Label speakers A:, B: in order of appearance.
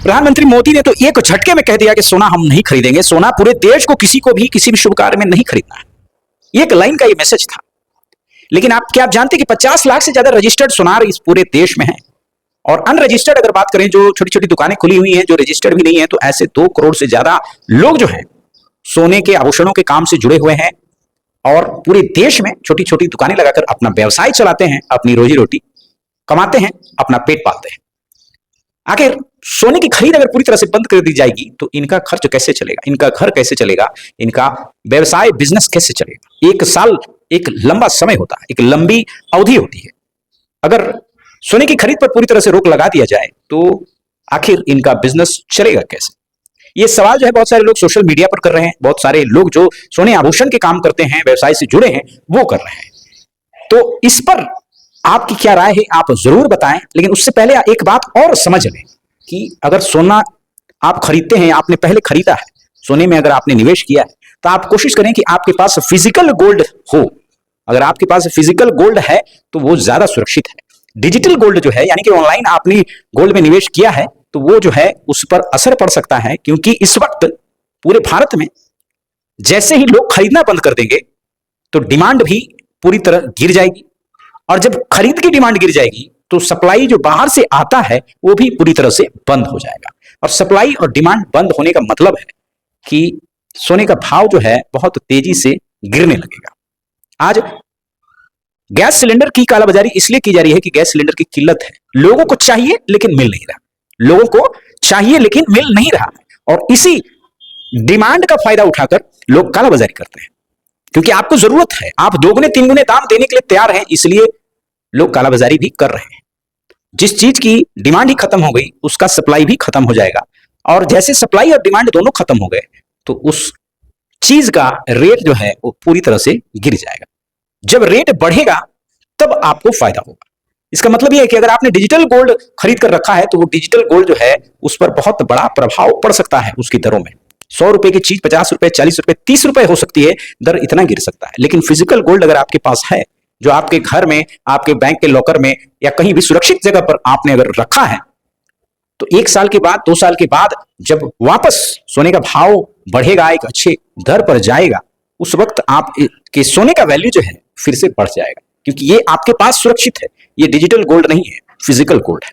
A: प्रधानमंत्री मोदी ने तो एक झटके में कह दिया कि सोना हम नहीं खरीदेंगे, सोना पूरे देश को किसी को भी किसी भी शुभ कार्य में नहीं खरीदना है। एक लाइन का ये मैसेज था। लेकिन क्या आप जानते हैं कि 50 लाख से ज्यादा रजिस्टर्ड सुनार इस पूरे देश में है, और अनरजिस्टर्ड अगर बात करें, जो छोटी छोटी दुकानें खुली हुई हैं, जो रजिस्टर्ड भी नहीं है, तो ऐसे 2 करोड़ से ज्यादा लोग जो हैं सोने के आभूषणों के काम से जुड़े हुए हैं और पूरे देश में छोटी छोटी दुकानें लगाकर अपना व्यवसाय चलाते हैं, अपनी रोजी रोटी कमाते हैं, अपना पेट पालते हैं। आखिर सोने की खरीद अगर पूरी तरह से बंद कर दी जाएगी तो इनका खर्च कैसे चलेगा, इनका घर कैसे चलेगा, इनका व्यवसाय बिजनेस कैसे चलेगा? 1 साल एक लंबा समय होता है, एक लंबी अवधि होती है। अगर सोने की खरीद पर पूरी तरह से रोक लगा दिया जाए तो आखिर इनका बिजनेस चलेगा कैसे? ये सवाल जो है बहुत सारे लोग सोशल मीडिया पर कर रहे हैं, बहुत सारे लोग जो सोने आभूषण के काम करते हैं, व्यवसाय से जुड़े हैं, वो कर रहे हैं। तो इस पर आपकी क्या राय है, आप जरूर बताएं। लेकिन उससे पहले एक बात और समझ लें कि अगर सोना आप खरीदते हैं, आपने पहले खरीदा है, सोने में अगर आपने निवेश किया है, तो आप कोशिश करें कि आपके पास फिजिकल गोल्ड हो। अगर आपके पास फिजिकल गोल्ड है तो वो ज्यादा सुरक्षित है। डिजिटल गोल्ड जो है, यानी कि ऑनलाइन आपने गोल्ड में निवेश किया है, तो वो जो है उस पर असर पड़ सकता है, क्योंकि इस वक्त पूरे भारत में जैसे ही लोग खरीदना बंद कर देंगे तो डिमांड भी पूरी तरह गिर जाएगी, और जब खरीद की डिमांड गिर जाएगी तो सप्लाई जो बाहर से आता है वो भी पूरी तरह से बंद हो जाएगा। और सप्लाई और डिमांड बंद होने का मतलब है कि सोने का भाव जो है बहुत तेजी से गिरने लगेगा। आज गैस सिलेंडर की कालाबाजारी इसलिए की जा रही है कि गैस सिलेंडर की किल्लत है। लोगों को चाहिए लेकिन मिल नहीं रहा, लोगों को चाहिए लेकिन मिल नहीं रहा, और इसी डिमांड का फायदा उठाकर लोग कालाबाजारी करते हैं, क्योंकि आपको जरूरत है, आप 2 गुने 3 गुने दाम देने के लिए तैयार हैं, इसलिए लोग कालाबाजारी भी कर रहे हैं। जिस चीज की डिमांड ही खत्म हो गई उसका सप्लाई भी खत्म हो जाएगा, और जैसे सप्लाई और डिमांड दोनों खत्म हो गए तो उस चीज का रेट जो है वो पूरी तरह से गिर जाएगा। जब रेट बढ़ेगा तब आपको फायदा होगा। इसका मतलब यह है कि अगर आपने डिजिटल गोल्ड खरीद कर रखा है तो वो डिजिटल गोल्ड जो है उस पर बहुत बड़ा प्रभाव पड़ सकता है। उसकी दरों में 100 रुपए की चीज 50 रुपए, 40 रुपए, 30 रुपए हो सकती है, दर इतना गिर सकता है। लेकिन फिजिकल गोल्ड अगर आपके पास है, जो आपके घर में, आपके बैंक के लॉकर में या कहीं भी सुरक्षित जगह पर आपने अगर रखा है, तो 1 साल के बाद, 2 साल के बाद जब वापस सोने का भाव बढ़ेगा, एक अच्छे दर पर जाएगा, उस वक्त आप के सोने का वैल्यू जो है फिर से बढ़ जाएगा, क्योंकि ये आपके पास सुरक्षित है। ये डिजिटल गोल्ड नहीं है, फिजिकल गोल्ड है।